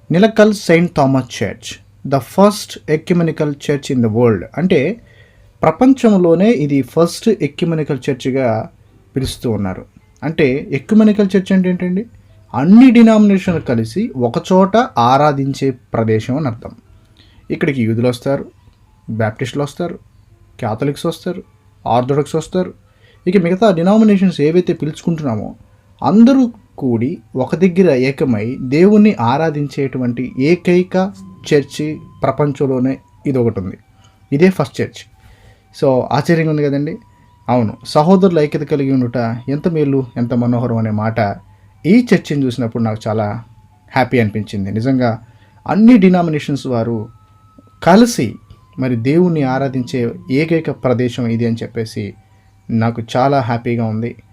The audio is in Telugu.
నిలకల్ Saint Thomas church, the first ecumenical church in the world. అంటే ప్రపంచంలోనే ఇది ఫస్ట్ ఎక్యుమెనికల్ చర్చ్గా పిలుస్తూ ఉన్నారు. అంటే ఎక్యుమెనికల్ చర్చ్ అంటే ఏంటండి? అన్ని డినామినేషన్లు కలిసి ఒకచోట ఆరాధించే ప్రదేశం అని అర్థం. ఇక్కడికి యూదులు వస్తారు, బ్యాప్టిస్టులు వస్తారు, క్యాథలిక్స్ వస్తారు, ఆర్థోడాక్స్ వస్తారు. ఇక మిగతా డినామినేషన్స్ ఏవైతే పిలుచుకుంటున్నామో అందరూ కూడి ఒక దగ్గర ఏకమై దేవుణ్ణి ఆరాధించేటువంటి ఏకైక చర్చి ప్రపంచంలోనే ఇది ఒకటి ఉంది. ఇదే ఫస్ట్ చర్చ్. సో ఆశ్చర్యంగా ఉంది కదండి. అవును, సహోదరుల ఐక్యత కలిగి ఉండుట ఎంత మేలు, ఎంత మనోహరం అనే మాట ఈ చర్చిని చూసినప్పుడు నాకు చాలా హ్యాపీ అనిపించింది. నిజంగా అన్ని డినామినేషన్స్ వారు కలిసి మరి దేవుణ్ణి ఆరాధించే ఏకైక ప్రదేశం ఇది అని చెప్పేసి నాకు చాలా హ్యాపీగా ఉంది.